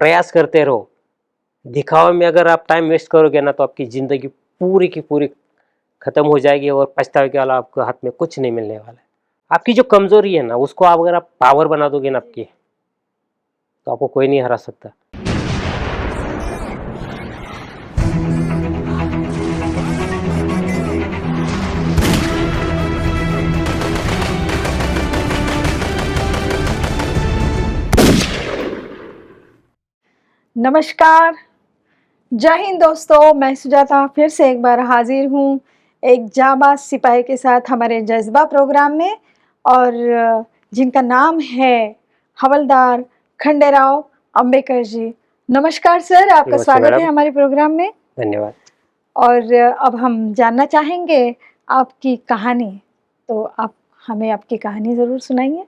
प्रयास करते रहो। दिखावे में अगर आप टाइम वेस्ट करोगे ना तो आपकी ज़िंदगी पूरी की पूरी ख़त्म हो जाएगी और पछतावे के अलावा आपको हाथ में कुछ नहीं मिलने वाला है। आपकी जो कमज़ोरी है ना उसको आप अगर आप पावर बना दोगे ना आपकी, तो आपको कोई नहीं हरा सकता। नमस्कार, जय हिंद दोस्तों। मैं सुजाता फिर से एक बार हाजिर हूँ एक जाबाज सिपाही के साथ हमारे जज्बा प्रोग्राम में, और जिनका नाम है हवलदार खंडेराव अंबेकर जी। नमस्कार सर, आपका नमस्ते स्वागत है मैडम। हमारे प्रोग्राम में। धन्यवाद। और अब हम जानना चाहेंगे आपकी कहानी, तो आप हमें आपकी कहानी ज़रूर सुनाइए।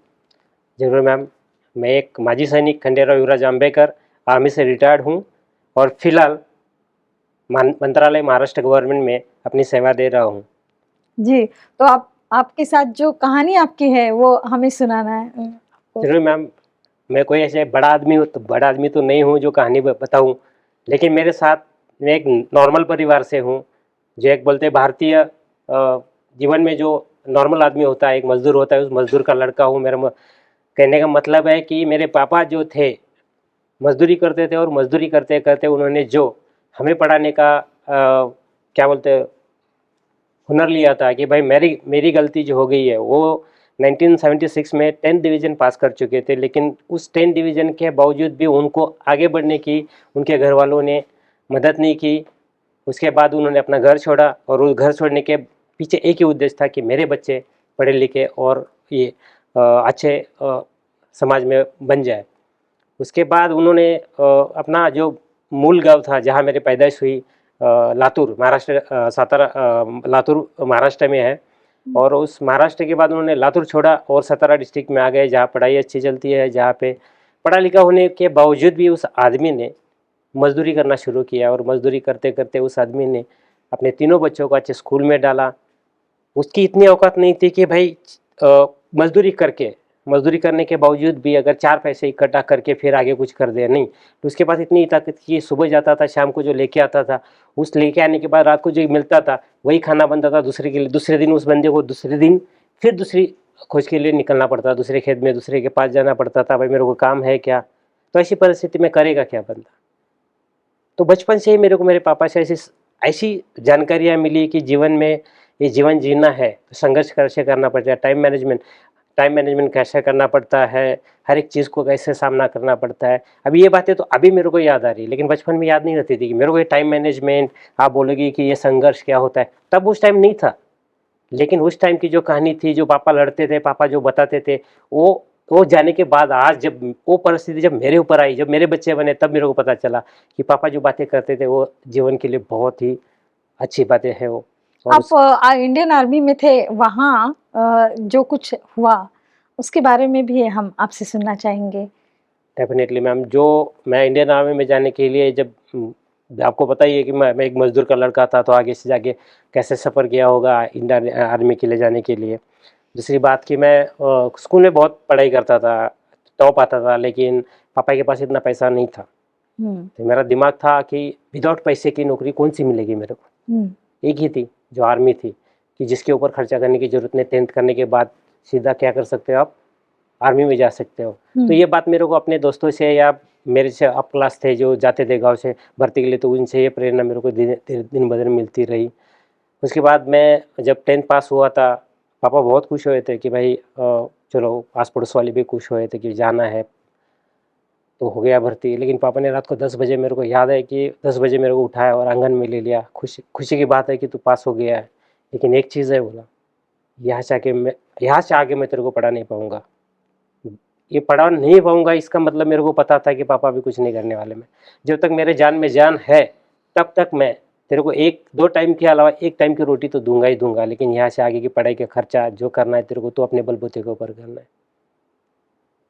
ज़रूर मैम। मैं एक माजी सैनिक खंडेराव युवराज अंबेकर, आर्मी से रिटायर्ड हूँ और फिलहाल मंत्रालय महाराष्ट्र गवर्नमेंट में अपनी सेवा दे रहा हूँ। जी, तो आपके साथ जो कहानी आपकी है वो हमें सुनाना है आपको। ज़रूर मैम। मैं कोई ऐसे बड़ा आदमी तो नहीं हूँ जो कहानी बताऊँ, लेकिन मेरे साथ मैं एक नॉर्मल परिवार से हूँ, जो एक बोलते हैं भारतीय जीवन में जो नॉर्मल आदमी होता है, एक मज़दूर होता है, उस मज़दूर का लड़का हूँ। कहने का मतलब है कि मेरे पापा जो थे मज़दूरी करते थे और मज़दूरी करते करते उन्होंने जो हमें पढ़ाने का क्या बोलते हैं हुनर लिया था कि भाई मेरी मेरी गलती जो हो गई है, वो 1976 में 10th डिवीज़न पास कर चुके थे, लेकिन उस 10th डिवीज़न के बावजूद भी उनको आगे बढ़ने की उनके घर वालों ने मदद नहीं की। उसके बाद उन्होंने अपना घर छोड़ा और उस घर छोड़ने के पीछे एक ही उद्देश्य था कि मेरे बच्चे पढ़े लिखे और ये अच्छे समाज में बन जाए। उसके बाद उन्होंने अपना जो मूल गांव था जहां मेरी पैदाइश हुई, लातूर महाराष्ट्र, सातारा, लातूर महाराष्ट्र में है, और उस महाराष्ट्र के बाद उन्होंने लातूर छोड़ा और सतारा डिस्ट्रिक्ट में आ गए, जहाँ पढ़ाई अच्छी चलती है, जहाँ पे पढ़ा लिखा होने के बावजूद भी उस आदमी ने मजदूरी करना शुरू किया और मजदूरी करते करते उस आदमी ने अपने तीनों बच्चों को अच्छे स्कूल में डाला। उसकी इतनी औकात नहीं थी कि भाई मजदूरी करके मजदूरी करने के बावजूद भी अगर 4 पैसे इकट्ठा करके फिर आगे कुछ कर दे, नहीं। तो उसके पास इतनी ताकत कि सुबह जाता था, शाम को जो लेके आता था, उस लेके आने के बाद रात को जो मिलता था वही खाना बनता था दूसरे के लिए। दूसरे दिन उस बंदे को दूसरे दिन फिर दूसरी खोज के लिए निकलना पड़ता, दूसरे खेत में दूसरे के पास जाना पड़ता था, भाई मेरे को काम है क्या। तो ऐसी परिस्थिति में करेगा क्या बंदा। तो बचपन से ही मेरे को मेरे पापा से ऐसी ऐसी जानकारियाँ मिली कि जीवन में ये जीवन जीना है तो संघर्ष कैसे करना पड़ता है, टाइम मैनेजमेंट कैसे करना पड़ता है, हर एक चीज़ को कैसे सामना करना पड़ता है। अभी ये बातें तो अभी मेरे को याद आ रही है, लेकिन बचपन में याद नहीं रहती थी कि मेरे को ये टाइम मैनेजमेंट, आप बोलोगे कि ये संघर्ष क्या होता है, तब उस टाइम नहीं था। लेकिन उस टाइम की जो कहानी थी, जो पापा लड़ते थे, पापा जो बताते थे, वो जाने के बाद आज जब वो परिस्थिति जब मेरे ऊपर आई, जब मेरे बच्चे बने, तब मेरे को पता चला कि पापा जो बातें करते थे वो जीवन के लिए बहुत ही अच्छी बातें हैं वो। और आप इंडियन आर्मी में थे, वहाँ जो कुछ हुआ उसके बारे में भी हम आपसे सुनना चाहेंगे। डेफिनेटली मैम, जो मैं इंडियन आर्मी में जाने के लिए जब आपको पता ही है कि मैं एक मजदूर का लड़का था, तो आगे से जाके कैसे सफ़र किया होगा इंडियन आर्मी के लिए जाने के लिए। दूसरी बात कि मैं स्कूल में बहुत पढ़ाई करता था, टॉप आता था, लेकिन पापा के पास इतना पैसा नहीं था। तो मेरा दिमाग था कि विदाउट पैसे की नौकरी कौन सी मिलेगी मेरे को। एक ही थी जो आर्मी थी, कि जिसके ऊपर खर्चा करने की ज़रूरत नहीं, 10th करने के बाद सीधा क्या कर सकते हो आप, आर्मी में जा सकते हो। तो ये बात मेरे को अपने दोस्तों से या मेरे से अप क्लास थे जो जाते थे गांव से भर्ती के लिए, तो उनसे ये प्रेरणा मेरे को दिन ब दिन मिलती रही। उसके बाद मैं जब 10th पास हुआ था, पापा बहुत खुश हुए थे कि भाई चलो, आस पड़ोस वाले भी खुश हुए थे कि जाना है, तो हो गया भर्ती। लेकिन पापा ने रात को 10 बजे, मेरे को याद है कि 10 बजे मेरे को उठाया और आंगन में ले लिया। खुशी खुशी की बात है कि तू पास हो गया है, लेकिन एक चीज़ है, बोला यहाँ से आगे मैं तेरे को पढ़ा नहीं पाऊँगा। ये पढ़ा नहीं पाऊँगा इसका मतलब मेरे को पता था कि पापा भी कुछ नहीं करने वाले। मैं जब तक मेरे जान में जान है तब तक मैं तेरे को 1-2 टाइम के अलावा 1 टाइम की रोटी तो दूंगा ही दूंगा, लेकिन यहाँ से आगे की पढ़ाई का खर्चा जो करना है तेरे को, तो अपने बलबूते के ऊपर करना है।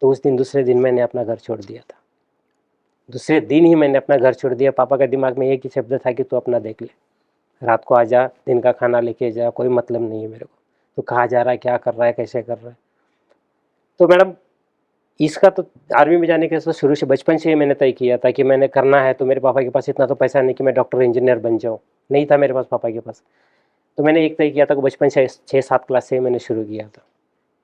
तो उस दिन दूसरे दिन मैंने अपना घर छोड़ दिया था। दूसरे दिन ही मैंने अपना घर छोड़ दिया। पापा के दिमाग में एक ही शब्द था कि तू अपना देख ले, रात को आ जा, दिन का खाना लेके जा, कोई मतलब नहीं है मेरे को, तो कहाँ जा रहा है, क्या कर रहा है, कैसे कर रहा है। तो मैडम, इसका तो आर्मी में जाने के तो शुरू से बचपन से ही मैंने तय किया था कि मैंने करना है। तो मेरे पापा के पास इतना तो पैसा नहीं कि मैं डॉक्टर इंजीनियर बन जाऊँ, नहीं था मेरे पास पापा के पास। तो मैंने एक तय किया था कि बचपन से 6-7 क्लास से मैंने शुरू किया था।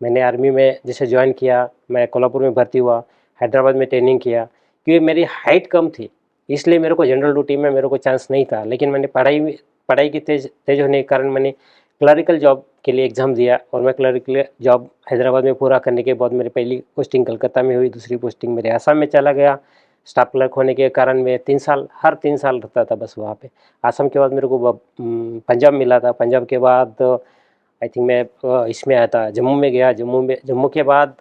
मैंने आर्मी में जैसे ज्वाइन किया, मैं कोल्हापुर में भर्ती हुआ, हैदराबाद में ट्रेनिंग किया। क्योंकि मेरी हाइट कम थी इसलिए मेरे को जनरल ड्यूटी में मेरे को चांस नहीं था, लेकिन मैंने पढ़ाई की तेज होने के कारण मैंने क्लरिकल जॉब के लिए एग्ज़ाम दिया और मैं क्लरिकल जॉब हैदराबाद में पूरा करने के बाद मेरी पहली पोस्टिंग कलकत्ता में हुई, दूसरी पोस्टिंग मेरे आसाम में चला गया। स्टाफ क्लर्क होने के कारण मैं 3 साल, हर 3 साल रहता था बस वहाँ पे। आसाम के बाद मेरे को पंजाब मिला था, पंजाब के बाद आई थिंक मैं इसमें आया था, जम्मू में गया। जम्मू के बाद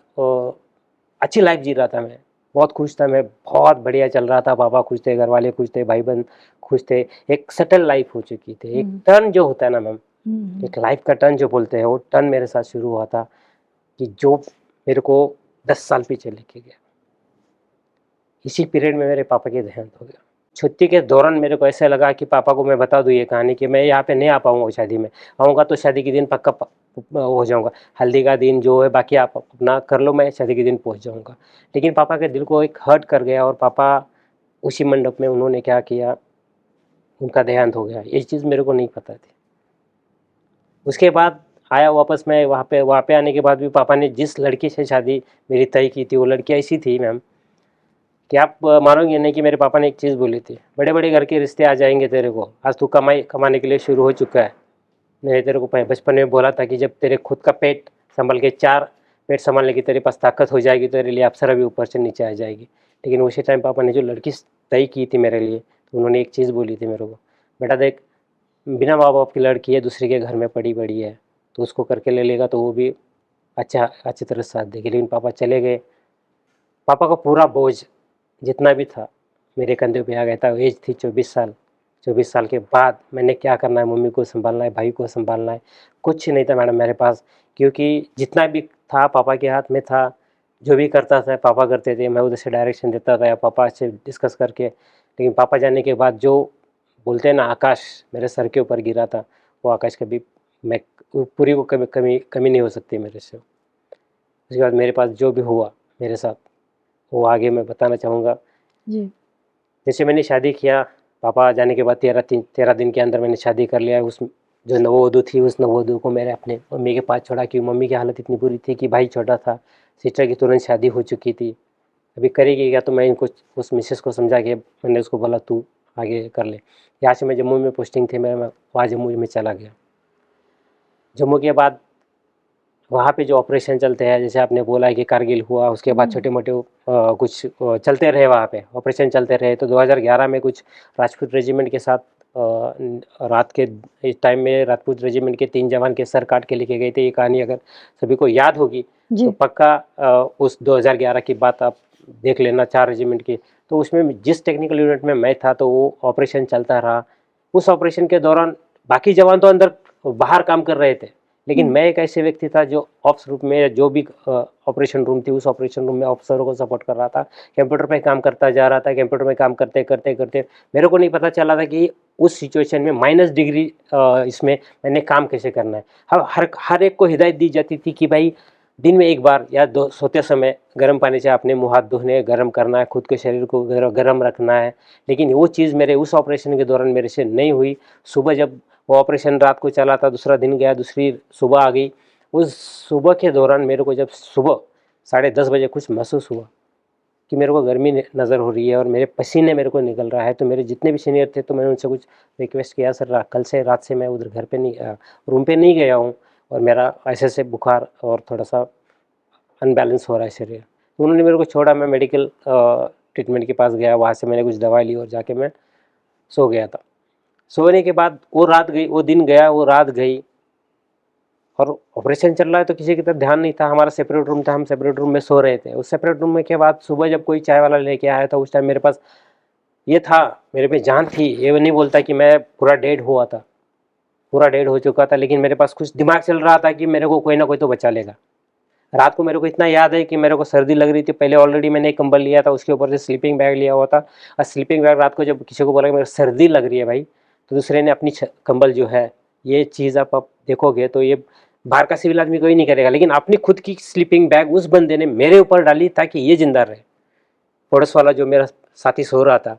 अच्छी लाइफ जी रहा था, मैं बहुत खुश था, मैं बहुत बढ़िया चल रहा था। पापा खुश थे, घर वाले खुश थे, भाई बहन खुश थे। एक सेटल लाइफ हो चुकी थी। एक टर्न जो होता है ना मैम, एक लाइफ का टर्न जो बोलते हैं, वो टर्न मेरे साथ शुरू हुआ था कि जो मेरे को 10 साल पीछे लेके गया। इसी पीरियड में मेरे पापा के देहांत हो गया। छुट्टी के दौरान मेरे को ऐसे लगा कि पापा को मैं बता दूँ ये कहानी कि मैं यहाँ पे नहीं आ पाऊँगा शादी में। आऊँगा तो शादी के दिन पक्का हो जाऊँगा, हल्दी का दिन जो है बाकी आप अपना कर लो, मैं शादी के दिन पहुँच जाऊँगा। लेकिन पापा के दिल को एक हर्ट कर गया और पापा उसी मंडप में उन्होंने क्या किया, उनका देहांत हो गया। ये चीज़ मेरे को नहीं पता थी। उसके बाद आया वापस मैं वहाँ पे आने के बाद भी पापा ने जिस लड़की से शादी मेरी तय की थी, वो लड़की ऐसी थी मैम कि आप मानोगे नहीं कि मेरे पापा ने एक चीज़ बोली थी, बड़े बड़े घर के रिश्ते आ जाएंगे तेरे को, आज तू कमाने के लिए शुरू हो चुका है। मैंने तेरे को बचपन में बोला था कि जब तेरे खुद का पेट संभल के 4 पेट संभालने की तेरे पास ताकत हो जाएगी, तेरे लिए अप्सरा भी ऊपर से नीचे आ जाएगी। लेकिन उसी टाइम पापा ने जो लड़की तय की थी मेरे लिए, तो उन्होंने एक चीज़ बोली थी मेरे को, बेटा देख, बिना माँ बाप की लड़की है, दूसरे के घर में पड़ी बड़ी है, तो उसको करके ले लेगा तो वो भी अच्छी तरह साथ देगी। लेकिन पापा चले गए। पापा का पूरा बोझ जितना भी था मेरे कंधे पे आ गया था। एज थी 24 साल। 24 साल के बाद मैंने क्या करना है, मम्मी को संभालना है, भाई को संभालना है, कुछ नहीं था मैडम मेरे पास। क्योंकि जितना भी था पापा के हाथ में था, जो भी करता था पापा करते थे, मैं उधर से डायरेक्शन देता था या पापा से डिस्कस करके। लेकिन पापा जाने के बाद जो बोलते हैं ना, आकाश मेरे सर के ऊपर गिरा था, वो आकाश कभी मैं पूरी को कमी नहीं हो सकती मेरे से। उसके बाद मेरे पास जो भी हुआ मेरे साथ, वो आगे मैं बताना चाहूँगा। जी। जैसे मैंने शादी किया, पापा जाने के बाद 13 दिन के अंदर मैंने शादी कर लिया। उस जो नववधू थी, उस नववधू को मैंने अपने मम्मी के पास छोड़ा, क्योंकि मम्मी की हालत इतनी बुरी थी कि भाई छोटा था, सिस्टर की तुरंत शादी हो चुकी थी, अभी करेगी क्या। तो मैं इनको, उस मिसेस को समझा के मैंने उसको बोला तू आगे कर ले। यहाँ से मैं जम्मू में पोस्टिंग थी, मैं वहाँ जम्मू में चला गया। जम्मू के बाद वहाँ पे जो ऑपरेशन चलते हैं, जैसे आपने बोला है कि कारगिल हुआ, उसके बाद छोटे मोटे कुछ चलते रहे, वहाँ पे ऑपरेशन चलते रहे। तो 2011 में कुछ राजपूत रेजिमेंट के साथ रात के इस टाइम में राजपूत रेजिमेंट के 3 जवान के सर काट के लेके गए थे। ये कहानी अगर सभी को याद होगी तो पक्का उस 2011 की बात आप देख लेना, 4 रेजिमेंट की। तो उसमें जिस टेक्निकल यूनिट में मैं था, तो वो ऑपरेशन चलता रहा। उस ऑपरेशन के दौरान बाकी जवान तो अंदर बाहर काम कर रहे थे, लेकिन मैं एक ऐसे व्यक्ति था जो ऑप्स रूम में, जो भी ऑपरेशन रूम थी, उस ऑपरेशन रूम में ऑफिसरों को सपोर्ट कर रहा था, कंप्यूटर पे काम करता जा रहा था। कंप्यूटर में काम करते करते करते मेरे को नहीं पता चला था कि उस सिचुएशन में -डिग्री इसमें मैंने काम कैसे करना है। हर एक को हिदायत दी जाती थी कि भाई दिन में एक बार या दो सोते समय गर्म पानी से अपने मुँह हाथ धोने, गर्म करना है, खुद के शरीर को गर्म रखना है। लेकिन वो चीज़ मेरे उस ऑपरेशन के दौरान मेरे से नहीं हुई। सुबह जब वो ऑपरेशन रात को चला था, दूसरा दिन गया, दूसरी सुबह आ गई। उस सुबह के दौरान मेरे को जब सुबह 10:30 बजे कुछ महसूस हुआ कि मेरे को गर्मी नज़र हो रही है और मेरे पसीने मेरे को निकल रहा है, तो मेरे जितने भी सीनियर थे, तो मैंने उनसे कुछ रिक्वेस्ट किया, सर कल से रात से मैं उधर घर पे नहीं, रूम पे नहीं गया हूँ और मेरा ऐसे बुखार और थोड़ा सा अनबैलेंस हो रहा है शरीर। तो उन्होंने मेरे को छोड़ा, मैं मेडिकल ट्रीटमेंट के पास गया, वहाँ से मैंने कुछ दवाई ली और जाके मैं सो गया था। सोने के बाद वो रात गई, वो दिन गया, वो रात गई, और ऑपरेशन चल रहा है तो किसी की तरफ ध्यान नहीं था। हमारा सेपरेट रूम था, हम सेपरेट रूम में सो रहे थे। उस सेपरेट रूम में के बाद सुबह जब कोई चाय वाला लेके आया था, उस टाइम मेरे पास ये था, मेरे पे जान थी। ये नहीं बोलता कि मैं पूरा डेड हुआ था, पूरा डेड हो चुका था, लेकिन मेरे पास कुछ दिमाग चल रहा था कि मेरे को कोई ना कोई तो बचा लेगा। रात को मेरे को इतना याद है कि मेरे को सर्दी लग रही थी। पहले ऑलरेडी मैंने एक कंबल लिया था, उसके ऊपर से स्लीपिंग बैग लिया हुआ था। और स्लीपिंग बैग रात को जब किसी को बोला कि मेरे सर्दी लग रही है भाई, तो दूसरे ने अपनी कंबल जो है, ये चीज़ आप देखोगे तो ये बाहर का सिविल आदमी कोई नहीं करेगा, लेकिन अपनी खुद की स्लीपिंग बैग उस बंदे ने मेरे ऊपर डाली ताकि ये जिंदा रहे। पड़ोस वाला जो मेरा साथी सो रहा था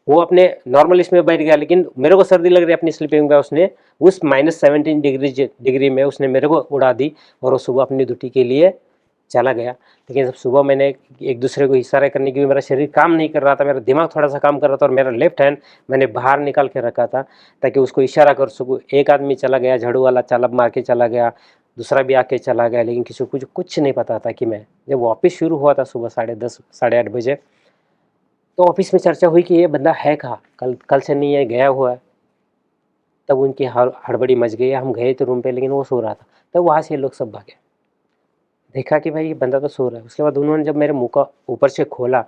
वो अपने नॉर्मल इसमें बैठ गया, लेकिन मेरे को सर्दी लग रही है अपनी स्लीपिंग बैग उसने उस -17 डिग्री में उसने मेरे को उड़ा दी और वो सुबह अपनी ड्यूटी के लिए चला गया। लेकिन जब सुबह मैंने एक दूसरे को इशारा करने की, मेरा शरीर काम नहीं कर रहा था, मेरा दिमाग थोड़ा सा काम कर रहा था और मेरा लेफ्ट हैंड मैंने बाहर निकाल के रखा था ताकि उसको इशारा कर सकूँ। एक आदमी चला गया, झाड़ू वाला चालक मार के चला गया, दूसरा भी आके चला गया, लेकिन किसी को कुछ नहीं पता था कि मैं जब वापस शुरू हुआ था सुबह 10:30 8:30 बजे, तो ऑफिस में चर्चा हुई कि ये बंदा है कहाँ, कल से नहीं है, गया हुआ है। तब उनकी हड़बड़ी मच गई। हम गए तो रूम पे, लेकिन वो सो रहा था। तब वहाँ से लोग सब भागे, देखा कि भाई ये बंदा तो सो रहा है। उसके बाद उन्होंने जब मेरे मुंह का ऊपर से खोला,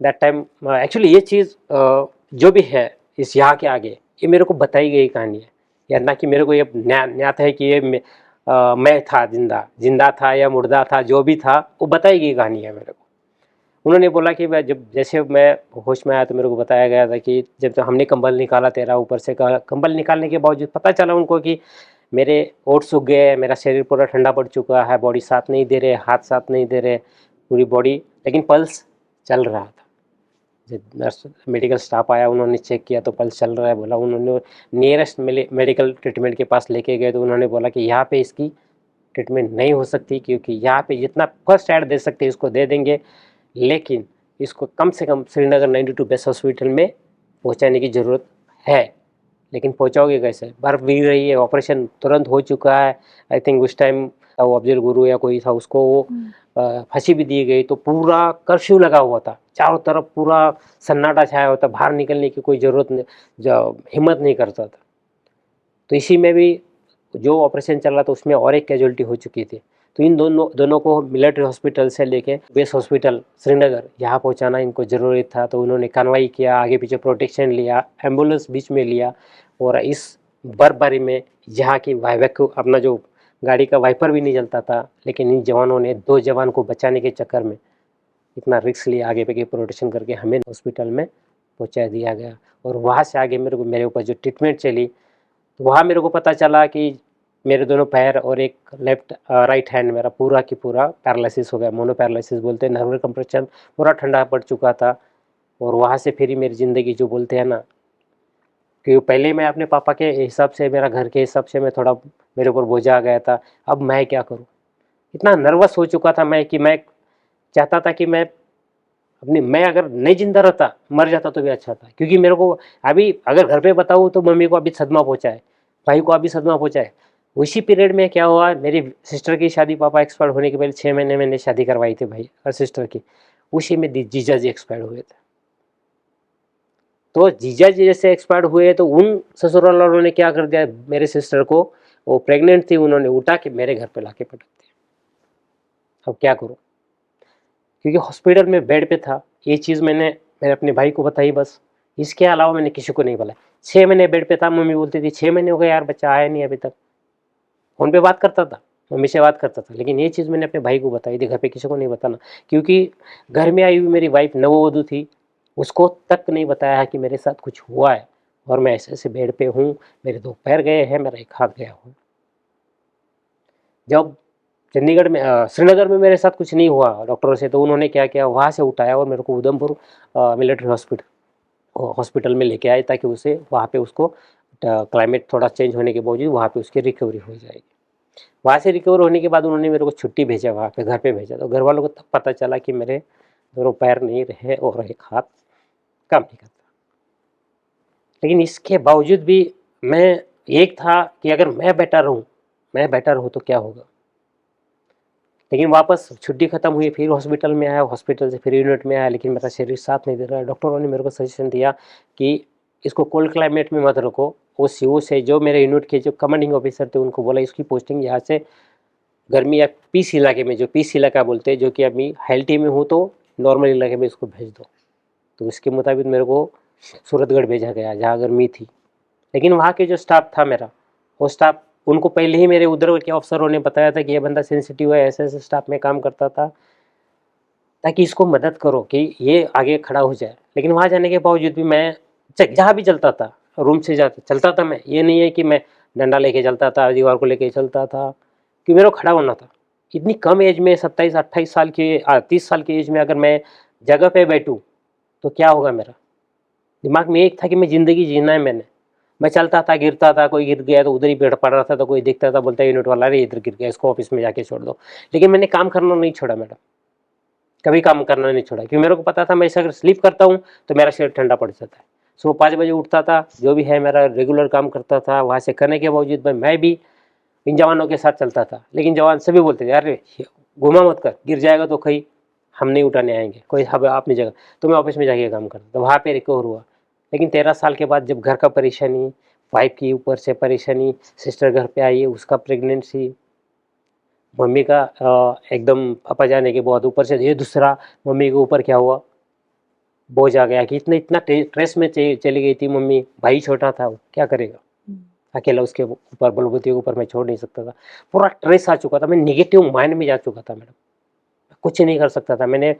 दैट टाइम एक्चुअली ये चीज़ जो भी है इस यहाँ के आगे ये मेरे को बताई गई कहानी है, या ना कि मेरे को ये ज्ञात है कि ये मैं था, जिंदा था या मुर्दा था, जो भी था वो बताई गई कहानी है मेरे को। उन्होंने बोला कि जब जैसे मैं होश में आया तो मेरे को बताया गया था कि जब तो हमने कंबल निकाला तेरा ऊपर से, कंबल निकालने के बावजूद पता चला उनको कि मेरे ओठ सूख गए, मेरा शरीर पूरा ठंडा पड़ चुका है, बॉडी साथ नहीं दे रहे, हाथ साथ नहीं दे रहे, पूरी बॉडी, लेकिन पल्स चल रहा था। जब नर्स मेडिकल स्टाफ आया उन्होंने चेक किया तो पल्स चल रहा है। बोला, उन्होंने नियरेस्ट मेडिकल ट्रीटमेंट के पास लेके गए तो उन्होंने बोला कि यहाँ पे इसकी ट्रीटमेंट नहीं हो सकती, क्योंकि यहाँ पे जितना फर्स्ट एड दे सकते इसको दे देंगे, लेकिन इसको कम से कम श्रीनगर 92 बेस्ट हॉस्पिटल में पहुँचाने की ज़रूरत है। लेकिन पहुँचाओगे कैसे, बर्फ़ गिर रही है, ऑपरेशन तुरंत हो चुका है। आई थिंक उस टाइम वो अफजल गुरु या कोई था, उसको वो फांसी भी दी गई, तो पूरा कर्फ्यू लगा हुआ था, चारों तरफ पूरा सन्नाटा छाया हुआ था, बाहर निकलने की कोई ज़रूरत नहीं, हिम्मत नहीं करता था। तो इसी में भी जो ऑपरेशन चल रहा था उसमें और एक कैजुअलिटी हो चुकी थी। तो इन दोनों को मिलिट्री हॉस्पिटल से लेके बेस हॉस्पिटल श्रीनगर यहाँ पहुँचाना इनको ज़रूरी था। तो उन्होंने कार्रवाई किया, आगे पीछे प्रोटेक्शन लिया, एम्बुलेंस बीच में लिया, और इस बर्फबारी में यहाँ की अपना जो गाड़ी का वाइपर भी नहीं जलता था, लेकिन इन जवानों ने 2 जवान को बचाने के चक्कर में इतना रिस्क लिया, आगे पे प्रोटेक्शन करके हमें हॉस्पिटल में पहुँचा दिया गया। और वहाँ से आगे मेरे ऊपर जो ट्रीटमेंट चली, तो वहाँ मेरे को पता चला कि मेरे दोनों पैर और एक राइट हैंड मेरा पूरा की पूरा पैरालिसिस हो गया, मोनो पैरालिसिस बोलते हैं। नर्व कंप्रेशन पूरा ठंडा पड़ चुका था। और वहाँ से फिर मेरी ज़िंदगी जो बोलते हैं ना, कि पहले मैं अपने पापा के हिसाब से, मेरा घर के हिसाब से मैं थोड़ा, मेरे ऊपर बोझा आ गया था। अब मैं क्या करूँ, इतना नर्वस हो चुका था मैं कि मैं चाहता था कि मैं अगर नहीं जिंदा रहता, मर जाता तो भी अच्छा था। क्योंकि मेरे को अभी अगर घर पे बताऊँ तो मम्मी को अभी सदमा पहुँचा है, भाई को अभी सदमा पहुँचा है। उसी पीरियड में क्या हुआ, मेरी सिस्टर की शादी, पापा एक्सपायर होने के पहले 6 महीने मैंने शादी करवाई थी भाई और सिस्टर की, उसी में जीजा जी एक्सपायर हुए थे। तो जीजा जी जैसे एक्सपायर हुए तो उन ससुराल वालों ने क्या कर दिया, मेरे सिस्टर को, वो प्रेग्नेंट थी, उन्होंने उठा के मेरे घर पे लाके पटक दिया। अब क्या करूँ, क्योंकि हॉस्पिटल में बेड पे था। ये चीज़ मैंने अपने भाई को बताई बस, इसके अलावा मैंने किसी को नहीं बोला। 6 महीने बेड पे था, मम्मी बोलती थी 6 महीने हो गए यार, बच्चा आया नहीं अभी तक। फ़ोन पे बात करता था, मम्मी से बात करता था, लेकिन ये चीज़ मैंने अपने भाई को बताई थी, घर पे किसी को नहीं बताना। क्योंकि घर में आई हुई मेरी वाइफ नववधू थी, उसको तक नहीं बताया कि मेरे साथ कुछ हुआ है और मैं ऐसे बेड पे हूँ, मेरे 2 पैर गए हैं, मेरा 1 हाथ गया हुआ। जब चंडीगढ़ में श्रीनगर में मेरे साथ कुछ नहीं हुआ डॉक्टरों से, तो उन्होंने क्या किया, वहाँ से उठाया और मेरे को उधमपुर मिलिट्री हॉस्पिटल में लेके आए, ताकि उसे वहाँ पे उसको क्लाइमेट थोड़ा चेंज होने के बावजूद वहाँ पे उसकी रिकवरी हो जाएगी। वहाँ से रिकवर होने के बाद उन्होंने मेरे को छुट्टी भेजा, वहाँ पे घर पे भेजा। तो घर वालों को तब पता चला कि मेरे दोनों पैर नहीं रहे और 1 हाथ काम नहीं करता। लेकिन इसके बावजूद भी मैं एक था कि अगर मैं बेटर हूँ तो क्या होगा। लेकिन वापस छुट्टी खत्म हुई, फिर हॉस्पिटल में आया, हॉस्पिटल से फिर यूनिट में आया, लेकिन मेरा शरीर साथ नहीं दे रहा है। डॉक्टरों ने मेरे को सजेशन दिया कि इसको कोल्ड क्लाइमेट में मत रखो। वो सीओ से, जो मेरे यूनिट के जो कमांडिंग ऑफिसर थे, उनको बोला इसकी पोस्टिंग यहाँ से गर्मी या पीस इलाके में, जो पीस इलाका बोलते हैं, जो कि अभी हेल्टी में हूँ, तो नॉर्मल इलाके में इसको भेज दो। तो इसके मुताबिक मेरे को सूरतगढ़ भेजा गया, जहाँ गर्मी थी। लेकिन वहाँ के जो स्टाफ था मेरा, वो स्टाफ, उनको पहले ही मेरे उधर के अफसरों ने बताया था कि ये बंदा सेंसिटिव है, ऐसे स्टाफ में काम करता था, ताकि इसको मदद करो कि ये आगे खड़ा हो जाए। लेकिन वहाँ जाने के बावजूद भी मैं जहाँ भी चलता था, रूम से चलता था मैं, ये नहीं है कि मैं डंडा लेके चलता था, दीवार को लेके चलता था, कि मेरे को खड़ा होना था। इतनी कम एज में 27-28 साल की 30 साल की एज में अगर मैं जगह पे बैठूँ तो क्या होगा। मेरा दिमाग में एक था कि मैं ज़िंदगी जीना है मैंने। मैं चलता था, गिरता था, कोई गिर गया तो उधर ही पेड़ पड़ रहा था, तो कोई दिखता था बोलता यूनिट वाला, अरे इधर गिर गया, इसको ऑफिस में जाके छोड़ दो। लेकिन मैंने काम करना नहीं छोड़ा मैडम, कभी काम करना नहीं छोड़ा, क्योंकि मेरे को पता था मैं अगर स्लीप करता हूँ तो मेरा शरीर ठंडा पड़ जाता है। सुबह 5 बजे उठता था, जो भी है मेरा रेगुलर काम करता था। वहाँ से करने के बावजूद मैं भी इन जवानों के साथ चलता था, लेकिन जवान सभी बोलते थे अरे घुमा मत कर, गिर जाएगा तो कहीं हम नहीं उठाने आएंगे, कोई हम अपनी जगह। तो मैं ऑफिस में जाके काम करता था, वहाँ पे रिकवर हुआ। लेकिन 13 साल के बाद जब घर का परेशानी, वाइफ की ऊपर से परेशानी, सिस्टर घर पे आई, उसका प्रेगनेंसी, मम्मी का एकदम पापा जाने के बाद ऊपर से ये दूसरा मम्मी के ऊपर क्या हुआ, बोझ आ गया कि इतना स्ट्रेस में चली गई थी मम्मी। भाई छोटा था, वो क्या करेगा अकेला, उसके ऊपर बलबूती के ऊपर मैं छोड़ नहीं सकता था। पूरा स्ट्रेस आ चुका था, मैं निगेटिव माइंड में जा चुका था मैडम, कुछ नहीं कर सकता था। मैंने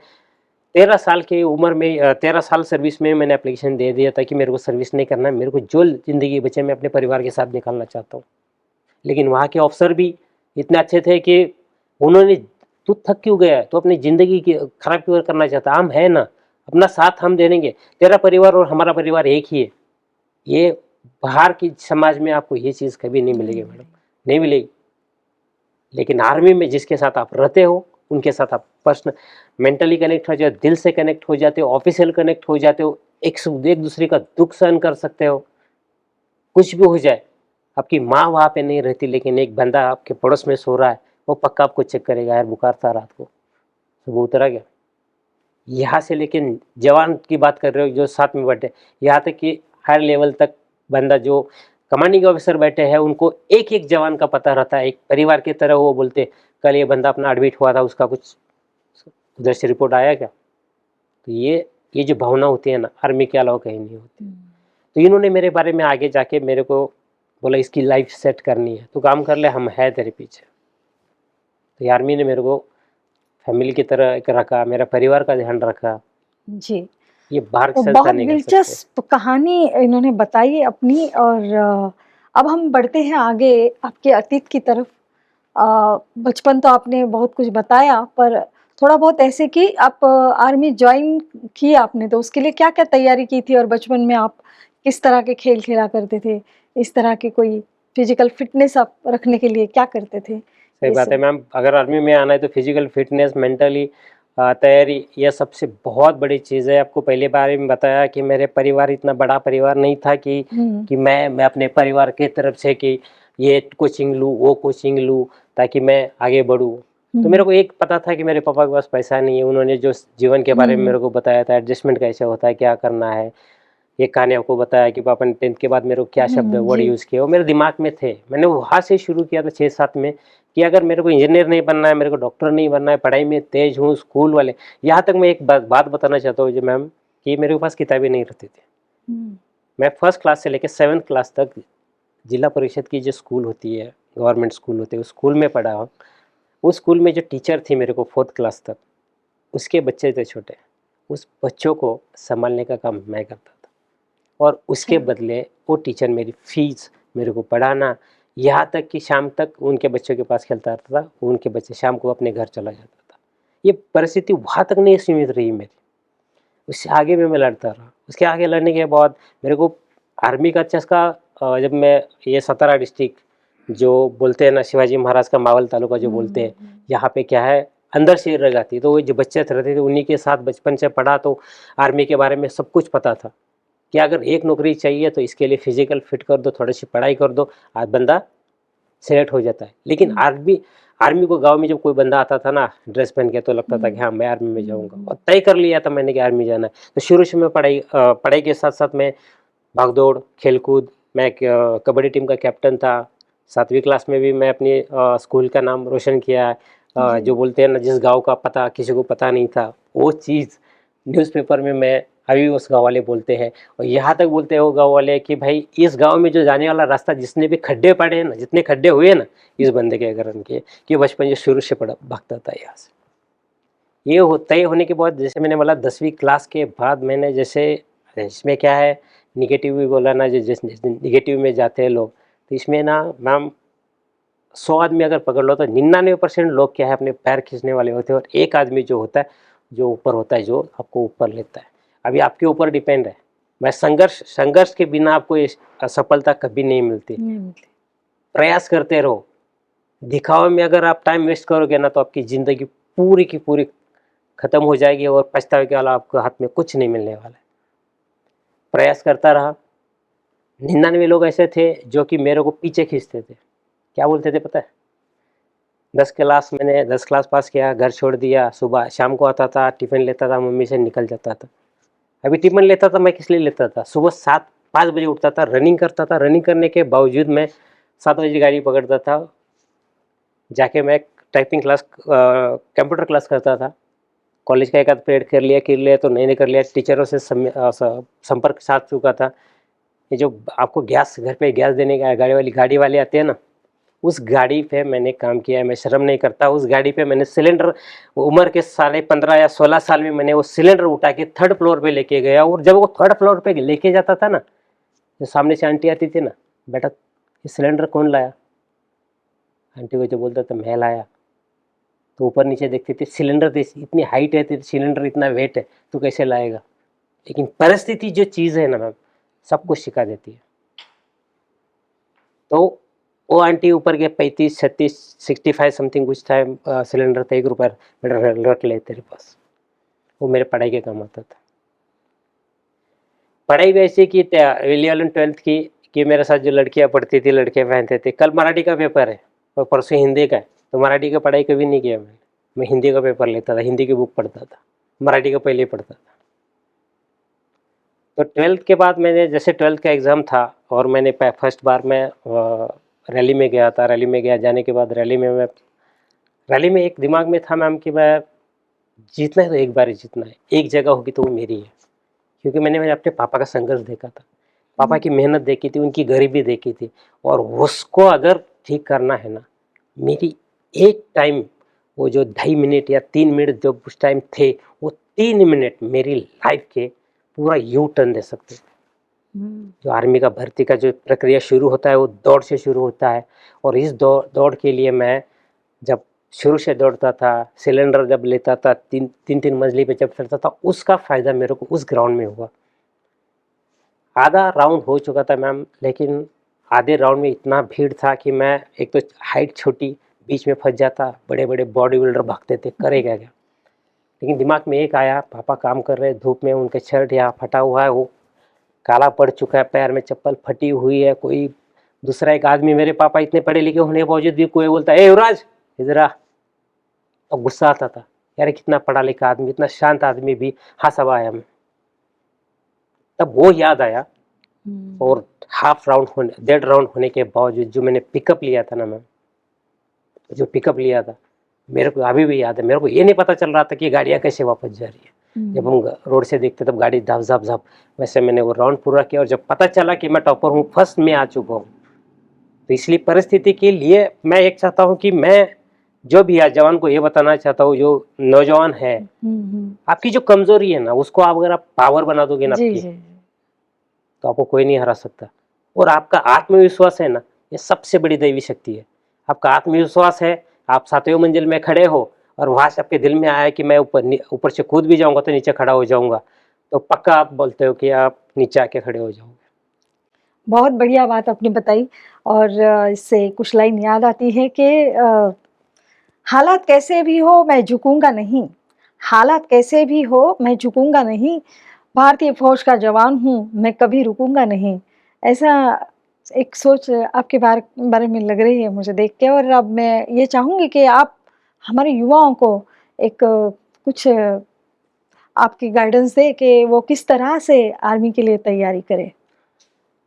13 साल की उम्र में 13 साल सर्विस में मैंने एप्लीकेशन दे दिया था कि मेरे को सर्विस नहीं करना है, मेरे को जो ज़िंदगी बचे मैं अपने परिवार के साथ निकालना चाहता हूँ। लेकिन वहाँ के अफसर भी इतने अच्छे थे कि उन्होंने, तू थक क्यों गया है, तो अपनी ज़िंदगी की खराब क्यों करना चाहता, हम है ना, अपना साथ हम दे देंगे, तेरा परिवार और हमारा परिवार एक ही है। ये बाहर की समाज में आपको ये चीज़ कभी नहीं मिलेगी मैडम, नहीं मिलेगी। लेकिन आर्मी में जिसके साथ आप रहते हो उनके साथ आप पर्सनल मेंटली कनेक्ट हो जाते हो, दिल से कनेक्ट हो जाते हो, ऑफिशियल कनेक्ट हो जाते हो, एक दूसरे का दुख सहन कर सकते हो। कुछ भी हो जाए, आपकी माँ वहाँ पे नहीं रहती, लेकिन एक बंदा आपके पड़ोस में सो रहा है, वो पक्का आपको चेक करेगा, यार बुखार था रात को, सुबह उतरा गया। यहाँ से लेकिन जवान की बात कर रहे हो जो साथ में बैठे, यहाँ तक कि हायर लेवल तक बंदा जो कमांडिंग ऑफिसर बैठे हैं उनको एक एक जवान का पता रहता है, एक परिवार की तरह। वो बोलते कल ये बंदा अपना एडमिट हुआ था, उसका कुछ उधर से रिपोर्ट आया क्या। तो ये जो भावना होती है ना, आर्मी के अलावा कहीं नहीं होती। तो इन्होंने मेरे बारे में आगे जाके मेरे को बोला इसकी लाइफ सेट करनी है तो काम कर ले, हम है तेरे पीछे। तो आर्मी ने मेरे को फैमिली की तरह एक रखा, मेरा परिवार का ध्यान रखा। जी, ये बाहर तो की संस्था बहुत नहीं कर सकते। दिलचस्प कहानी इन्होंने बताई अपनी। और अब हम बढ़ते हैं आगे आपके अतीत की तरफ। बचपन तो आपने बहुत कुछ बताया, पर थोड़ा बहुत ऐसे कि आप आर्मी ज्वाइन की आपने, तो उसके लिए क्या-क्या तैयारी की थी और बचपन में आप किस तरह के खेल खेला करते थे? इस तरह के कोई फिजिकल फिटनेस आप रखने के लिए क्या करते थे? सही ये बात है सब। मैम, अगर आर्मी में आना है तो फिजिकल फिटनेस, मेंटली तैयारी, यह सबसे बहुत बड़ी चीज़ है। आपको पहले बारे में बताया कि मेरे परिवार इतना बड़ा परिवार नहीं था कि हुँ। मैं अपने परिवार की तरफ से कि ये कोचिंग लूँ, वो कोचिंग लूँ ताकि मैं आगे बढ़ूँ। तो मेरे हुँ। को एक पता था कि मेरे पापा के पास पैसा नहीं है। उन्होंने जो जीवन के बारे में हुँ। मेरे को बताया था, एडजस्टमेंट कैसे होता है, क्या करना है, ये कहानी आपको बताया कि पापा ने 10th के बाद मेरे को क्या शब्द वर्ड जी। यूज़ किए, वो मेरे दिमाग में थे। मैंने वहाँ से शुरू किया था 6-7 में कि अगर मेरे को इंजीनियर नहीं बनना है, मेरे को डॉक्टर नहीं बनना है, पढ़ाई में तेज हूँ, स्कूल वाले। यहाँ तक मैं एक बात बताना चाहता हूँ जो मैम, कि मेरे पास किताबें नहीं रहती थी। हुँ। मैं फर्स्ट क्लास से लेकर 7th क्लास तक जिला परिषद की जो स्कूल होती है, गवर्नमेंट स्कूल होते हैं, उस स्कूल में पढ़ा हूँ। उस स्कूल में जो टीचर थी मेरे को 4th क्लास तक, उसके बच्चे थे छोटे, उस बच्चों को संभालने का काम मैं करता था। और उसके अच्छा। बदले वो टीचर मेरी फीस, मेरे को पढ़ाना, यहाँ तक कि शाम तक उनके बच्चों के पास खेलता रहता था, उनके बच्चे शाम को अपने घर चला जाता था। ये परिस्थिति वहाँ तक नहीं सीमित रही मेरी, उससे आगे भी मैं लड़ता रहा। उसके आगे लड़ने के बाद मेरे को आर्मी का चस्का, जब मैं ये सतारा डिस्ट्रिक्ट जो बोलते हैं ना, शिवाजी महाराज का मावल तालुका जो बोलते हैं, यहाँ पे क्या है, अंदर से लगाती, तो वो जो बच्चे रहते थे उन्हीं के साथ बचपन से पढ़ा, तो आर्मी के बारे में सब कुछ पता था कि अगर एक नौकरी चाहिए तो इसके लिए फिजिकल फिट कर दो, थोड़ी सी पढ़ाई कर दो, आज बंदा सेलेक्ट हो जाता है। लेकिन आर्मी आर्मी को गांव में जब कोई बंदा आता था ना ड्रेस पहन के, तो लगता था कि हाँ मैं आर्मी में जाऊंगा, और तय कर लिया था मैंने कि आर्मी जाना है। तो शुरू से मैं पढ़ाई के साथ साथ मैं भागदौड़, खेलकूद, मैं कबड्डी टीम का कैप्टन था। 7वीं क्लास में भी मैं अपनी स्कूल का नाम रोशन किया है। जो बोलते हैं ना, जिस गांव का पता किसी को पता नहीं था, वो चीज़ न्यूज़पेपर में मैं अभी उस गाँव वाले बोलते हैं। और यहाँ तक बोलते हैं वो गाँव वाले कि भाई इस गाँव में जो जाने वाला रास्ता, जिसने भी खड्डे पड़े हैं ना, जितने खड्डे हुए ना इस बंदे के कारण के, कि बचपन से शुरू से पड़ा भागता था यहाँ से। ये तय होने के बाद, जैसे मैंने बोला 10वीं क्लास के बाद मैंने, जैसे इसमें क्या है, निगेटिव भी बोला ना, जो जिस निगेटिव में जाते हैं लोग, तो इसमें ना मैम 100 आदमी अगर पकड़ लो तो 99% लोग क्या है अपने पैर खींचने वाले होते हैं, और एक आदमी जो होता है जो ऊपर होता है, जो आपको ऊपर लेता है। अभी आपके ऊपर डिपेंड है। मैं संघर्ष के बिना आपको ये सफलता कभी नहीं मिलती। प्रयास करते रहो। दिखावे में अगर आप टाइम वेस्ट करोगे ना तो आपकी ज़िंदगी पूरी की पूरी खत्म हो जाएगी, और पछतावे के अलावा आपको हाथ में कुछ नहीं मिलने वाला है। प्रयास करता रहा। 99 लोग ऐसे थे जो कि मेरे को पीछे खींचते थे। क्या बोलते थे पता है? 10 क्लास पास किया, घर छोड़ दिया, सुबह शाम को आता था, टिफ़िन लेता था मम्मी से, निकल जाता था। अभी टिफ़िन लेता था मैं किस लिए लेता था? सुबह 5 बजे उठता था, रनिंग करता था। रनिंग करने के बावजूद मैं 7 बजे गाड़ी पकड़ता था, जाके मैं टाइपिंग क्लास कंप्यूटर क्लास करता था। कॉलेज का एक आध पीरियड कर लिया तो नहीं कर लिया। टीचरों से संपर्क साध चुका था। ये जो आपको गैस घर पे गैस देने का गाड़ी वाले आते हैं ना, उस गाड़ी पे मैंने काम किया है। मैं शर्म नहीं करता। उस गाड़ी पे मैंने सिलेंडर, उम्र के 15 या 16 साल में मैंने वो सिलेंडर उठा के 3rd फ्लोर पे लेके गया। और जब वो 3rd फ्लोर पे लेके जाता था ना, जो सामने से आंटी आती थी ना, बेटा ये सिलेंडर कौन लाया? आंटी को जो बोलता था मैं लाया। तो ऊपर नीचे देखती थी, सिलेंडर इतनी हाइट है, सिलेंडर इतना वेट है, तो कैसे लाएगा? लेकिन परिस्थिति जो चीज़ है ना मैम, सब कुछ सिखा देती है। तो वो आंटी ऊपर के 35, 36, 65 समथिंग कुछ था सिलेंडर था, 1 रुपये रख ले तेरे पास। वो मेरे पढ़ाई के काम आता था। पढ़ाई भी ऐसी की 11 12th की कि मेरे साथ जो लड़कियां पढ़ती थी, लड़के पहनते थे। कल मराठी का पेपर है और परसों हिंदी का है, तो मराठी का पढ़ाई कभी नहीं किया मैंने। मैं हिंदी का पेपर लेता था, हिंदी की बुक पढ़ता था, मराठी का पहले ही पढ़ता था। तो 12th के बाद मैंने, जैसे 12th का एग्ज़ाम था और मैंने फर्स्ट बार मैं रैली में गया था। रैली में गया, जाने के बाद रैली में एक दिमाग में था मैम कि मैं जीतना है तो एक बार ही जीतना है, एक जगह होगी तो वो मेरी है। क्योंकि मैंने अपने पापा का संघर्ष देखा था, पापा की मेहनत देखी थी, उनकी गरीबी देखी थी, और उसको अगर ठीक करना है ना, मेरी एक टाइम, वो जो 2.5 मिनट या 3 मिनट जो उस टाइम थे, वो 3 मिनट मेरी लाइफ के पूरा यू टर्न दे सकते थे। जो आर्मी का भर्ती का जो प्रक्रिया शुरू होता है वो दौड़ से शुरू होता है, और इस दौड़ के लिए मैं जब शुरू से दौड़ता था, सिलेंडर जब लेता था, तीन मंजिली पे जब चढ़ता था, उसका फ़ायदा मेरे को उस ग्राउंड में हुआ। आधा राउंड हो चुका था मैम, लेकिन आधे राउंड में इतना भीड़ था कि मैं, एक तो हाइट छोटी, बीच में फंस जाता। बड़े बड़े बॉडी बिल्डर भागते थे, करेगा क्या? लेकिन दिमाग में एक आया, पापा काम कर रहे, धूप में उनके शर्ट यहाँ फटा हुआ है, वो काला पड़ चुका है, पैर में चप्पल फटी हुई है। कोई दूसरा एक आदमी, मेरे पापा इतने पढ़े लिखे होने के बावजूद भी कोई बोलता है ए युवराज इधर आ, और गुस्सा आता था, यार कितना पढ़ा लिखा आदमी, इतना शांत आदमी भी हंसा आया मैं। तब वो याद आया, और हाफ राउंड होने, 1.5 राउंड होने के बावजूद जो मैंने पिकअप लिया था ना मैम, जो पिकअप लिया था, मेरे को अभी भी याद है। मेरे को ये नहीं पता चल रहा था कि गाड़ियाँ कैसे वापस जा रही है। जब हम रोड से देखते तब गाड़ी धप धप धप, वैसे मैंने वो राउंड पूरा किया, और जब पता चला कि मैं टॉपर हूँ, फर्स्ट में आ चुका हूँ, तो इसलिए परिस्थिति के लिए मैं एक चाहता हूँ कि मैं जो भी है जवान को ये बताना चाहता हूँ, जो नौजवान है, आपकी जो कमजोरी है ना, उसको आप अगर आप पावर बना दोगे ना आपकी, तो आपको कोई नहीं हरा सकता। और आपका आत्मविश्वास है ना, ये सबसे बड़ी दैवी शक्ति है। आपका आत्मविश्वास है, आप 7वें मंजिल में खड़े हो और वहां से आपके दिल में आया कि मैं ऊपर से कूद भी जाऊंगा तो नीचे खड़ा हो जाऊंगा, तो पक्का आप बोलते हो कि आप नीचे आके खड़े हो जाओगे। बहुत बढ़िया बात आपने बताई, और इससे कुछ लाइन याद आती है कि हालात कैसे भी हो मैं झुकूंगा नहीं, हालात कैसे भी हो मैं झुकूंगा नहीं, भारतीय फौज का जवान हूँ मैं कभी रुकूंगा नहीं। ऐसा एक सोच आपके बारे में लग रही है मुझे देख के। और अब मैं ये चाहूँगी कि आप हमारे युवाओं को एक कुछ आपकी गाइडेंस दे कि वो किस तरह से आर्मी के लिए तैयारी करें।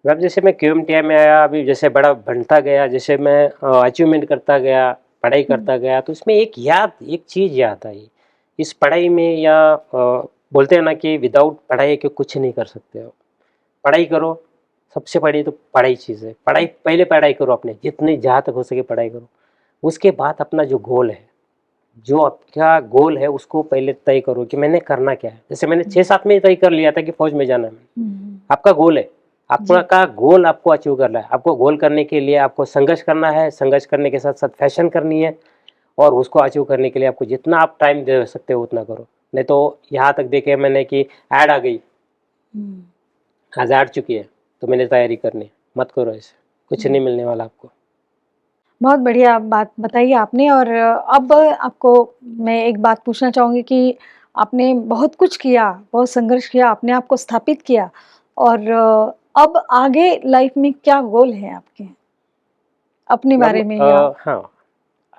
अब जैसे मैं QMTI में आया, अभी जैसे बड़ा बनता गया, जैसे मैं अचीवमेंट करता गया, पढ़ाई करता गया, तो इसमें एक चीज़ याद आई इस पढ़ाई में, या बोलते हैं ना कि विदाउट पढ़ाई के कुछ नहीं कर सकते हो। पढ़ाई करो, सबसे बड़ी तो पढ़ाई चीज़ है। पहले पढ़ाई करो, अपने जितनी जहाँ तक हो सके पढ़ाई करो। उसके बाद अपना जो गोल है, जो आपका गोल है, उसको पहले तय करो कि मैंने करना क्या है। जैसे मैंने 6-7 में तय कर लिया था कि फौज में जाना है। आपका गोल है, आपका गोल आपको अचीव करना है। आपको गोल करने के लिए आपको संघर्ष करना है, संघर्ष करने के साथ साथ फैशन करनी है, और उसको अचीव करने के लिए आपको जितना आप टाइम दे सकते हो उतना करो। नहीं तो यहाँ तक देखे मैंने कि ऐड आ गई, आज ऐड चुकी है, तो मैंने तैयारी करनी है, मत करो ऐसे, कुछ नहीं मिलने वाला आपको। बहुत बढ़िया बात बताई आपने। और अब आपको मैं एक बात पूछना चाहूँगी कि आपने बहुत कुछ किया, बहुत संघर्ष किया, अपने आप को स्थापित किया, और अब आगे लाइफ में क्या गोल है आपके, अपने बारे में या? हाँ,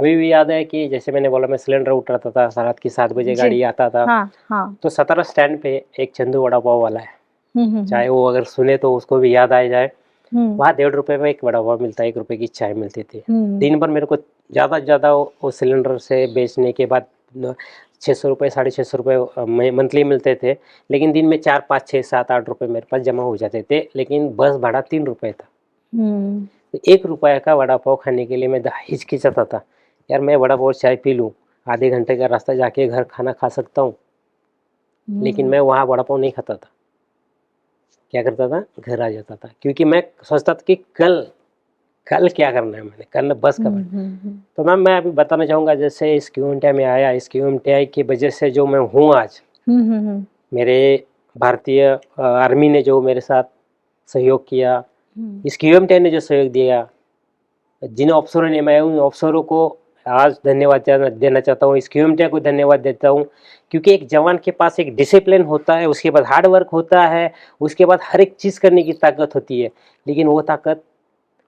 अभी भी याद है कि जैसे मैंने बोला मैं सिलेंडर उठाता था, रात की 7 बजे जी। गाड़ी आता था। हाँ हाँ। तो 17 स्टैंड पे एक चंदू वड़ा पाव वाला है, हम्म। चाहे वो अगर सुने तो उसको भी याद आ जाए। हम्म। वहाँ 1.5 रुपए में एक वड़ा पाव मिलता है, 1 रुपए की चाय मिलती थी। हम्म। दिन भर मेरे को ज़्यादा से ज़्यादा वो सिलेंडर से बेचने के बाद 600 रुपये 650 रुपये मंथली मिलते थे, लेकिन दिन में 4 5 6 7 8 रुपये मेरे पास जमा हो जाते थे, लेकिन बस भाड़ा 3 रुपये था। तो 1 रुपये का वड़ा पाव खाने के लिए मैं हिचकिचाता था, यार मैं वड़ा पाव चाय पी लूँ, आधे घंटे का रास्ता जाके घर खाना खा सकता हूँ, लेकिन मैं वहाँ वड़ा पाव नहीं खाता था। क्या करता था, घर आ जाता था, क्योंकि मैं सोचता था कि कल क्या करना है, मैंने कल बस कब है। तो मैम मैं अभी बताना चाहूँगा, जैसे इस QMTI में आया, इस QMTI की वजह से जो मैं हूँ आज, मेरे भारतीय आर्मी ने जो मेरे साथ सहयोग किया, इस QMTI ने जो सहयोग दिया, जिन अफसरों ने, मैं उन अफसरों को आज धन्यवाद देना चाहता हूँ, इस QMTI को धन्यवाद देता हूँ, क्योंकि एक जवान के पास एक डिसिप्लिन होता है, उसके बाद हार्ड वर्क होता है, उसके बाद हर एक चीज़ करने की ताकत होती है, लेकिन वो ताकत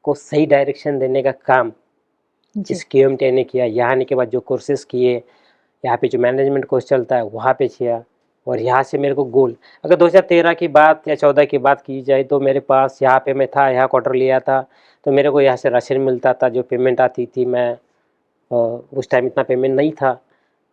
को सही डायरेक्शन देने का काम इस QMTI ने किया। यहाँ आने के बाद जो कोर्सेज किए, यहाँ पे जो मैनेजमेंट कोर्स चलता है वहाँ पे किया, और यहाँ से मेरे को गोल, अगर 2013 की बात या 14 की बात की जाए तो मेरे पास यहाँ पे मैं था, यहाँ क्वार्टर लिया था, तो मेरे को यहाँ से राशन मिलता था, जो पेमेंट आती थी, मैं उस टाइम इतना पेमेंट नहीं था,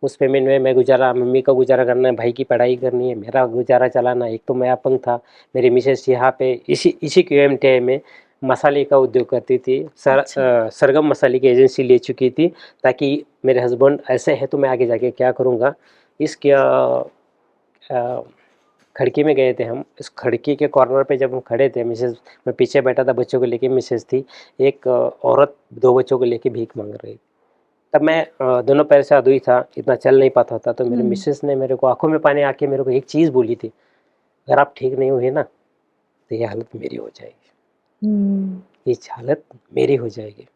उस पेमेंट में मैं गुजारा, मम्मी का गुजारा करना है, भाई की पढ़ाई करनी है, मेरा गुजारा चलाना। एक तो मैं अपंग था, मेरी मिसेस यहाँ पे इसी QMTI में मसाले का उद्योग करती थी, सरगम मसाले की एजेंसी ले चुकी थी, ताकि मेरे हस्बैंड ऐसे हैं तो मैं आगे जाके क्या करूँगा। इस खिड़की में गए थे हम, इस खिड़की के कॉर्नर पे जब हम खड़े थे, मिसेस, मैं पीछे बैठा था, बच्चों को लेके, मिसेस थी, एक औरत 2 बच्चों को लेके भीख मांग रही। तब मैं दोनों पैर से अधूरी था, इतना चल नहीं पाता था, तो मेरे मिसेस ने मेरे को आंखों में पानी आके मेरे को एक चीज़ बोली थी, अगर आप ठीक नहीं हुए ना तो ये हालत मेरी हो जाएगी, ये हालत मेरी हो जाएगी।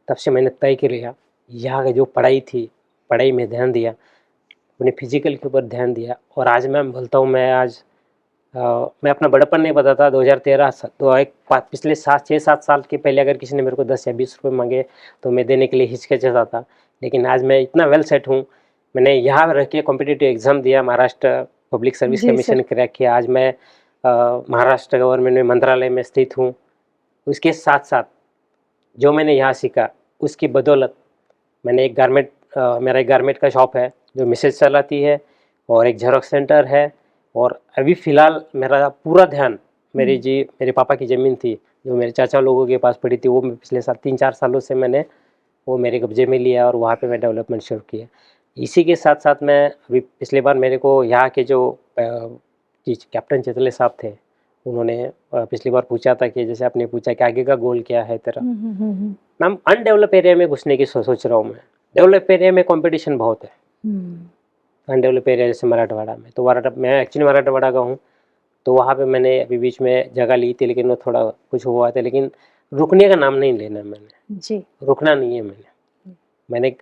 तब से मैंने तय कर लिया, यहाँ का जो पढ़ाई थी, पढ़ाई में ध्यान दिया, अपने फिजिकल के ऊपर ध्यान दिया, और आज मैं बोलता हूँ, मैं आज मैं अपना बड़प्पन नहीं बताता। 2013 तो एक पिछले 6-7 साल के पहले अगर किसी ने मेरे को 10 या 20 रुपये मांगे तो मैं देने के लिए हिचकिचाता था, लेकिन आज मैं इतना वेल सेट हूँ। मैंने यहाँ रह के कॉम्पिटिटिव एग्ज़ाम दिया, Maharashtra public service commission crack किया, आज मैं महाराष्ट्र गवर्नमेंट में मंत्रालय में स्थित हूँ। उसके साथ साथ जो मैंने यहाँ सीखा, उसकी बदौलत मैंने एक गारमेंट, मेरा एक गारमेंट का शॉप है जो मिसेज चलाती है, और एक जेरोक्स सेंटर है, और अभी फ़िलहाल मेरा पूरा ध्यान, मेरे पापा की ज़मीन थी जो मेरे चाचा लोगों के पास पड़ी थी, वो पिछले 3-4 सालों से मैंने वो मेरे कब्जे में लिया, और वहाँ पे मैं डेवलपमेंट शुरू किया। इसी के साथ साथ मैं अभी पिछले बार मेरे को यहाँ के जो कैप्टन चेतले साहब थे, उन्होंने पिछली बार पूछा था कि जैसे आपने पूछा कि आगे का गोल क्या है तेरा, मैम अनडेवलप एरिया में घुसने की सोच रहा हूँ मैं। डेवलप एरिया में कंपटीशन बहुत है, अनडेवलप एरिया जैसे मराठवाड़ा में, तो मैं एक्चुअली मराठवाड़ा का हूँ, तो वहाँ पे मैंने अभी बीच में जगह ली थी, लेकिन वो थोड़ा कुछ हुआ था, लेकिन रुकने का नाम नहीं लेना मैंने जी, रुकना नहीं है मैंने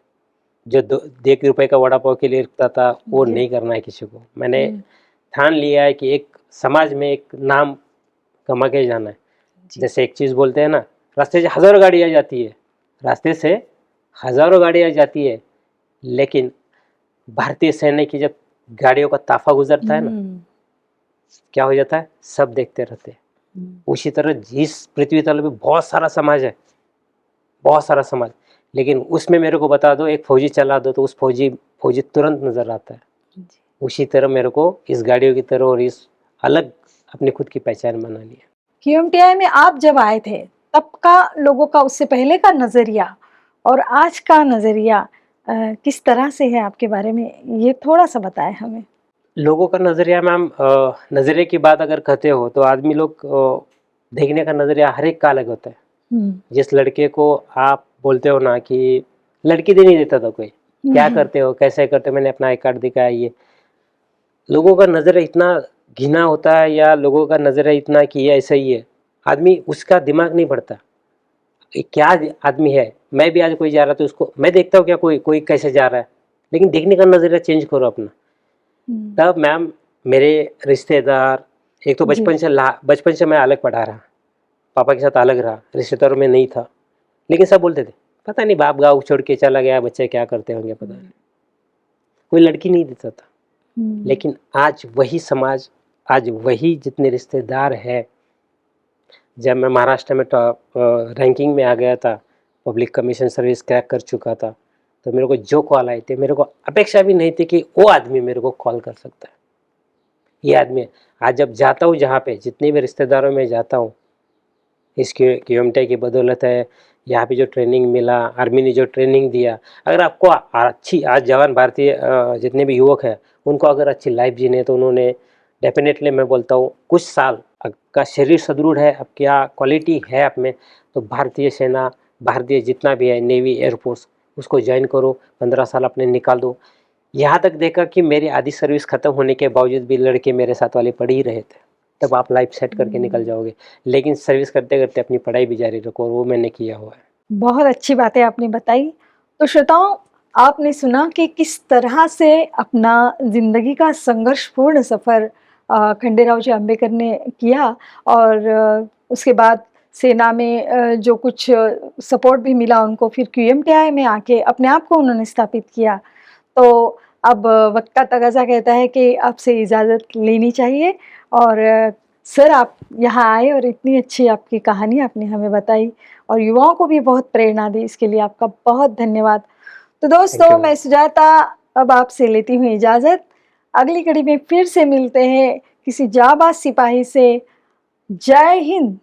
जो 1 रुपये का वड़ा पाव के लिए रुकता था वो नहीं करना है किसी को। मैंने ठान लिया है कि एक समाज में एक नाम कमा के जाना है। जैसे एक चीज़ बोलते हैं ना, रास्ते से हज़ारों गाड़ी आ जाती है, रास्ते से हज़ारों गाड़ी आ जाती है, लेकिन भारतीय सेना की जब गाड़ियों का ताफा गुजरता है ना, क्या हो जाता है, सब देखते रहते हैं। उसी तरह जिस पृथ्वी तल पे बहुत सारा समाज है, बहुत सारा समाज, लेकिन उसमें मेरे को बता दो, एक फौजी चला दो तो उस फौजी तुरंत नजर आता है। उसी तरह मेरे को इस गाड़ियों की तरह और इस अलग अपनी खुद की पहचान बनानी है। QMTI में आप जब आए थे तब का लोगों का, उससे पहले का नजरिया और आज का नजरिया किस तरह से है आपके बारे में, ये थोड़ा सा बताएं हमें। लोगों का नजरिया मैम, नजरिए की बात अगर कहते हो तो आदमी लोग देखने का नज़रिया हर एक का अलग होता है। जिस लड़के को आप बोलते हो ना कि लड़की दे नहीं देता था कोई, क्या करते हो कैसे करते हो, मैंने अपना आई कार्ड दिखाया, ये लोगों का नज़रिया इतना घिना होता है या लोगों का नज़रिया इतना कि ये ऐसा ही है, आदमी उसका दिमाग नहीं पड़ता ये क्या आदमी है। मैं भी आज कोई जा रहा तो उसको मैं देखता हूँ क्या कोई कोई कैसे जा रहा है, लेकिन देखने का नज़रिया चेंज करो अपना। तब मैम मेरे रिश्तेदार, एक तो जी। बचपन से मैं अलग पढ़ा रहा, पापा के साथ अलग रहा, रिश्तेदारों में नहीं था, लेकिन सब बोलते थे पता नहीं बाप गाँव छोड़ के चला गया, बच्चे क्या करते होंगे पता नहीं, कोई लड़की नहीं देता था। लेकिन आज वही समाज, आज वही जितने रिश्तेदार है, जब मैं महाराष्ट्र में टॉप रैंकिंग में आ गया था, पब्लिक कमीशन सर्विस क्रैक कर चुका था, तो मेरे को जो कॉल आए थे, मेरे को अपेक्षा भी नहीं थी कि वो आदमी मेरे को कॉल कर सकता है, ये आदमी है। आज जब जाता हूँ जहाँ पे जितने भी रिश्तेदारों में जाता हूँ, इस क्यूएमटी की बदौलत है, यहाँ पे जो ट्रेनिंग मिला, आर्मी ने जो ट्रेनिंग दिया, अगर आपको अच्छी आज जवान भारतीय जितने भी युवक हैं उनको अगर अच्छी लाइफ जीने तो उन्होंने डेफिनेटली, मैं बोलता हूँ कुछ साल आपका शरीर सुदृढ़ है, आपकी क्वालिटी है आप में, तो भारतीय सेना, भारतीय जितना भी है नेवी, एयरफोर्स, उसको ज्वाइन करो, 15 साल अपने निकाल दो। यहाँ तक देखा कि मेरी आधी सर्विस ख़त्म होने के बावजूद भी लड़के मेरे साथ वाले पढ़ ही रहे थे, तब आप लाइफ सेट करके निकल जाओगे। लेकिन सर्विस करते करते अपनी पढ़ाई भी जारी रखो, और वो मैंने किया हुआ है। बहुत अच्छी बातें आपने बताई। तो श्रोताओं, आपने सुना कि किस तरह से अपना ज़िंदगी का संघर्षपूर्ण सफ़र खंडेराव जी आंबेकर ने किया, और उसके बाद सेना में जो कुछ सपोर्ट भी मिला उनको, फिर क्यूएमटीआई में आके अपने आप को उन्होंने स्थापित किया। तो अब वक्त का तगाज़ा कहता है कि आपसे इजाज़त लेनी चाहिए, और सर आप यहाँ आए और इतनी अच्छी आपकी कहानी आपने हमें बताई और युवाओं को भी बहुत प्रेरणा दी, इसके लिए आपका बहुत धन्यवाद। तो दोस्तों, मैं सुजाता अब आपसे लेती हूँ इजाज़त। अगली कड़ी में फिर से मिलते हैं किसी जाबाज सिपाही से। जय हिंद।